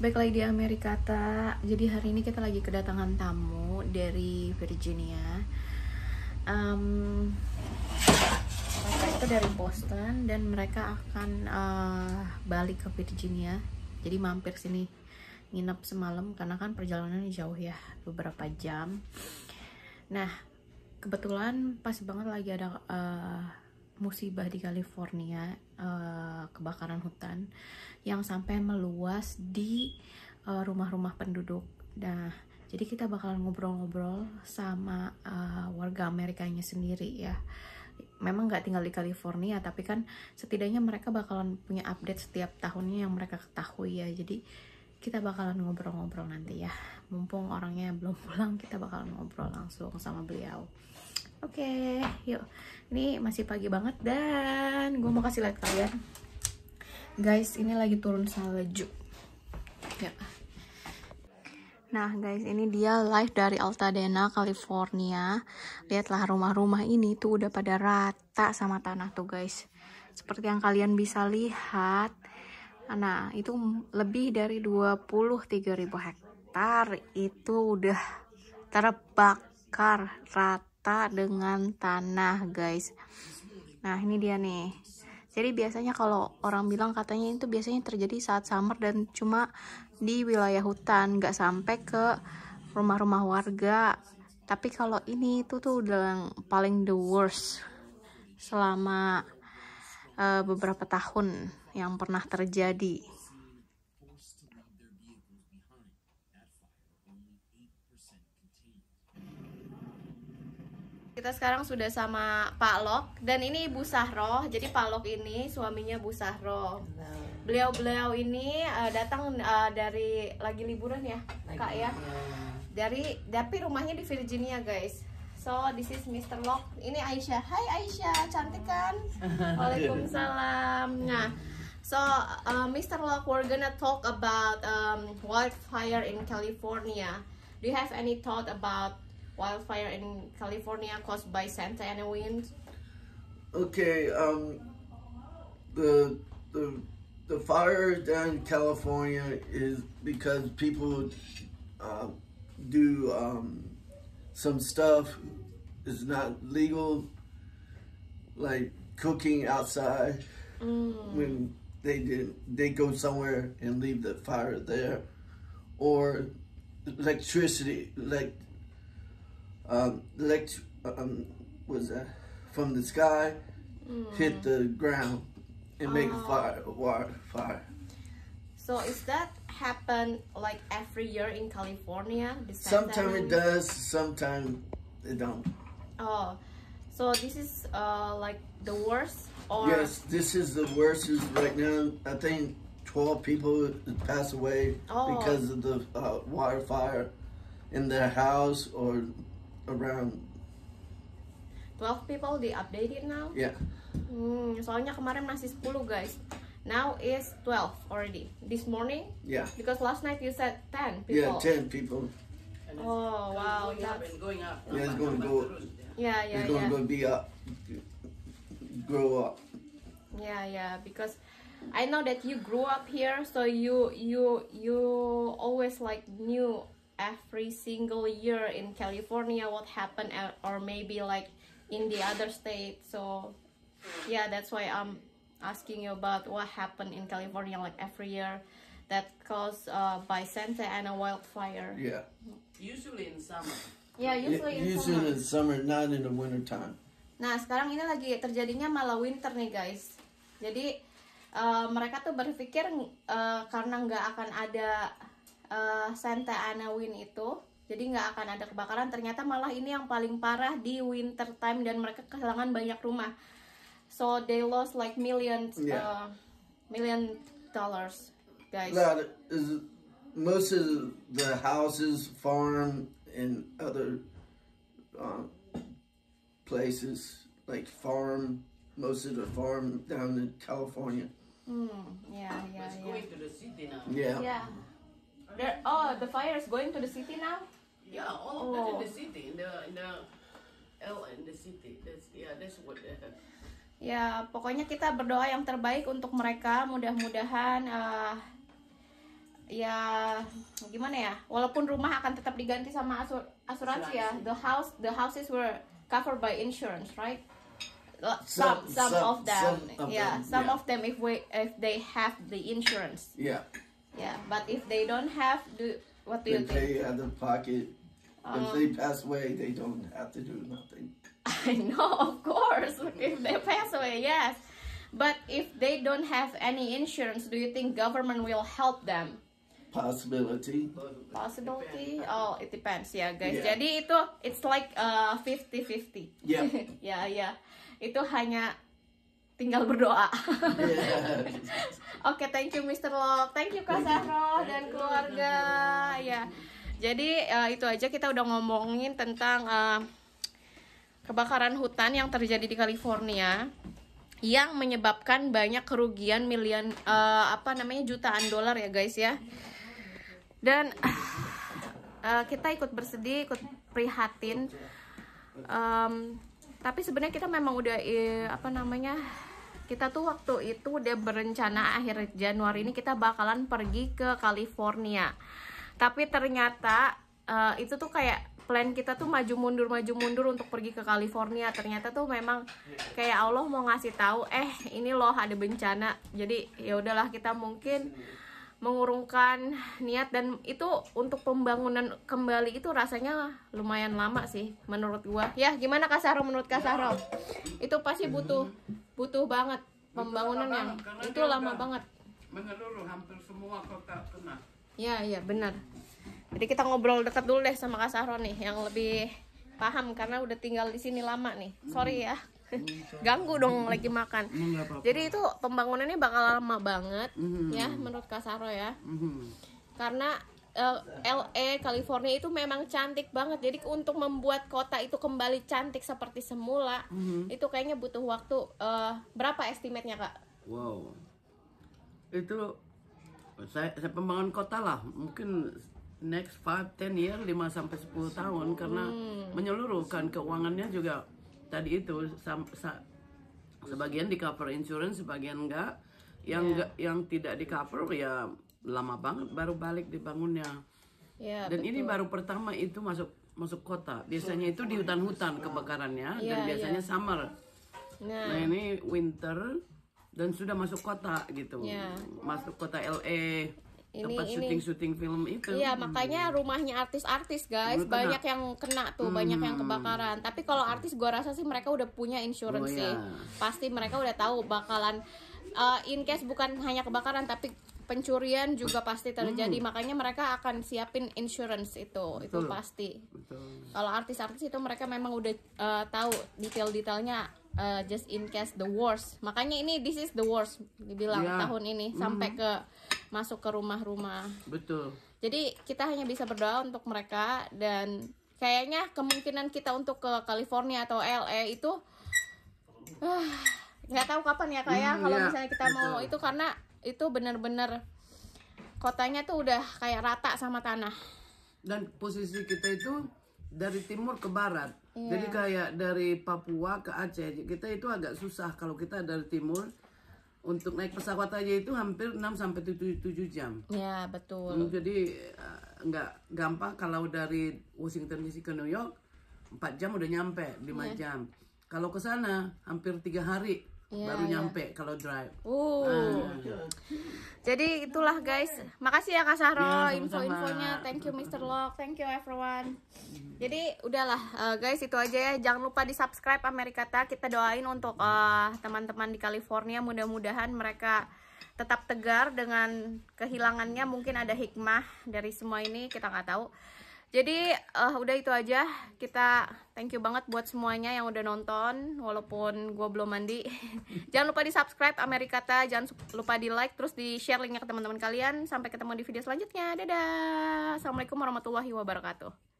Baik lagi di Amerika, tak. Jadi hari ini kita lagi kedatangan tamu dari Virginia. Mereka itu dari Boston dan mereka akan balik ke Virginia. Jadi mampir sini nginep semalam karena kan perjalanannya jauh ya, beberapa jam. Nah, kebetulan pas banget lagi ada musibah di California, kebakaran hutan yang sampai meluas di rumah-rumah penduduk. Nah, jadi kita bakalan ngobrol-ngobrol sama warga Amerikanya sendiri ya. Memang nggak tinggal di California, tapi kan setidaknya mereka bakalan punya update setiap tahunnya yang mereka ketahui ya. Jadi kita bakalan ngobrol-ngobrol nanti ya. Mumpung orangnya belum pulang, kita bakalan ngobrol langsung sama beliau. Oke, yuk. Ini masih pagi banget dan gue mau kasih lihat kalian. Guys, ini lagi turun salju. Ya. Nah, guys, ini dia live dari Altadena, California. Lihatlah rumah-rumah ini tuh udah pada rata sama tanah tuh, guys. Seperti yang kalian bisa lihat. Nah, itu lebih dari 23.000 hektar itu udah terbakar rata dengan tanah, guys. Nah, ini dia nih. Jadi biasanya kalau orang bilang katanya itu biasanya terjadi saat summer dan cuma di wilayah hutan, nggak sampai ke rumah-rumah warga. Tapi kalau ini itu tuh udah yang paling the worst selama beberapa tahun yang pernah terjadi. Kita sekarang sudah sama Pak Lok dan ini Bu Sahroh. Jadi Pak Lok ini suaminya Bu Sahroh. Beliau ini datang dari lagi liburan ya, Kak ya. Tapi rumahnya di Virginia, guys. So this is Mr. Lok. Ini Aisyah. Hai Aisyah, cantik kan? Waalaikumsalam. Nah, so Mr. Lok, we're gonna talk about wildfire in California. Do you have any thought about wildfire in California caused by Santa Ana wind? Okay, the fire down in California is because people do some stuff is not legal, like cooking outside when they go somewhere and leave the fire there, or electricity, was that from the sky hit the ground and make a fire. So is that happen like every year in California? Sometimes it does, sometimes it don't. Oh, so this is like the worst, or yes, this is the worst. Is right now. I think 12 people passed away because of the wildfire in their house or around. 12 people they updated now? Yeah. Soalnya kemarin masih 10, guys. Now is 12 already. This morning? Yeah. Because last night you said 10 people. Yeah, 10 people. Oh, wow. That's going up. Yeah, it's going to go. Yeah. It's going to be up. Grow up. Yeah. Because I know that you grew up here, so you always like knew every single year in California what happened, or maybe like in the other state. So yeah, that's why I'm asking you about what happened in California like every year that caused by Santa Ana wildfire. Yeah. Usually in summer. Yeah, usually in Usually summer. in summer, not in the winter time. Nah, sekarang ini lagi terjadinya malah winter nih, guys. Jadi mereka tuh berpikir karena nggak akan ada Santa Ana wind itu, jadi nggak akan ada kebakaran. Ternyata malah ini yang paling parah di winter time dan mereka kehilangan banyak rumah. So they lost like million dollars, guys. Most of the houses, farm, and other places like farm. Most of the farm down in California. Yeah. It's going to the city now. Yeah. The fire is going to the city now. Yeah, all of that in the city, in the city. That's what. Ya, pokoknya kita berdoa yang terbaik untuk mereka. Mudah-mudahan ya gimana ya, walaupun rumah akan tetap diganti sama asuransi ya, the houses were covered by insurance, right? Some of them, some of them if they have the insurance. Yeah. Yeah, but if they don't have, what do you think? They pay out of pocket. If they pass away, they don't have to do nothing. I know, of course. If they pass away, yes. But if they don't have any insurance, do you think government will help them? Possibility. Oh, it depends ya, guys. Yeah. Jadi it's like 50-50. Yeah. Ya. Itu hanya tinggal berdoa. Yeah. Oke, thank you Mr. Lok. Thank you Kak Sahro dan keluarga. Ya. Jadi itu aja, kita udah ngomongin tentang kebakaran hutan yang terjadi di California yang menyebabkan banyak kerugian jutaan dolar ya guys ya. Dan kita ikut bersedih, ikut prihatin. Tapi sebenarnya kita memang udah kita tuh waktu itu udah berencana akhir Januari ini kita bakalan pergi ke California. Tapi ternyata itu tuh kayak plan kita tuh maju mundur untuk pergi ke California. Ternyata tuh memang kayak Allah mau ngasih tahu, ini loh ada bencana. Jadi ya udahlah, kita mungkin mengurungkan niat, dan itu untuk pembangunan kembali itu rasanya lumayan lama sih menurut gua. Ya, gimana Kak Sahro, menurut Kak Sahro? Itu pasti butuh banget pembangunan yang itu lama banget. Menyeluruh hampir semua kota kena. Iya, benar. Jadi kita ngobrol dekat dulu deh sama Kak Sahro nih, yang lebih paham karena udah tinggal di sini lama nih. Sorry ya, ganggu dong lagi makan. Jadi itu pembangunannya bakal lama banget ya menurut Kak Sahro ya. Karena LA, California itu memang cantik banget. Jadi untuk membuat kota itu kembali cantik seperti semula, itu kayaknya butuh waktu berapa estimate-nya Kak? Wow, itu saya pembangunan kota lah, mungkin next 5-10 year, 5-10 tahun, karena menyeluruhkan keuangannya juga tadi itu sebagian di cover insurance, sebagian enggak. Yang tidak di cover ya lama banget baru balik dibangunnya. Dan betul. Ini baru pertama itu masuk kota. Biasanya itu di hutan-hutan kebakarannya, dan biasanya summer. Nah ini winter dan sudah masuk kota gitu. Masuk kota LA. Tempat syuting film itu. Iya, makanya rumahnya artis-artis guys, banyak yang kena tuh, banyak yang kebakaran. Tapi kalau artis gua rasa sih mereka udah punya insurance sih. Pasti mereka udah tahu bakalan in case bukan hanya kebakaran tapi pencurian juga pasti terjadi. Makanya mereka akan siapin insurance itu pasti. Kalau artis-artis itu mereka memang udah tahu detail-detailnya, just in case the worst. Makanya this is the worst dibilang tahun ini sampai ke masuk ke rumah-rumah. Betul. Jadi kita hanya bisa berdoa untuk mereka, dan kayaknya kemungkinan kita untuk ke California atau LA itu nggak tahu kapan ya Kak ya, kalau misalnya kita mau itu, karena itu benar-benar kotanya tuh udah kayak rata sama tanah. Dan posisi kita itu dari timur ke barat. Jadi kayak dari Papua ke Aceh, kita itu agak susah kalau kita dari timur. Untuk naik pesawat aja itu hampir 6-7 jam. Ya, betul. Jadi nggak gampang. Kalau dari Washington DC ke New York 4 jam udah nyampe, 5 jam. Kalau ke sana hampir 3 hari baru nyampe kalau drive. Jadi itulah guys. Makasih ya Kak Sahro info-infonya. Thank you Mr. Lok. Thank you everyone. Jadi udahlah guys, itu aja ya. Jangan lupa di subscribe Amerikata. Kita doain untuk teman-teman di California, mudah-mudahan mereka tetap tegar dengan kehilangannya. Mungkin ada hikmah dari semua ini, kita nggak tahu. Jadi udah itu aja. Kita thank you banget buat semuanya yang udah nonton, walaupun gue belum mandi. Jangan lupa di subscribe Amerikata, jangan lupa di like, terus di share linknya ke teman-teman kalian. Sampai ketemu di video selanjutnya. Dadah. Assalamualaikum warahmatullahi wabarakatuh.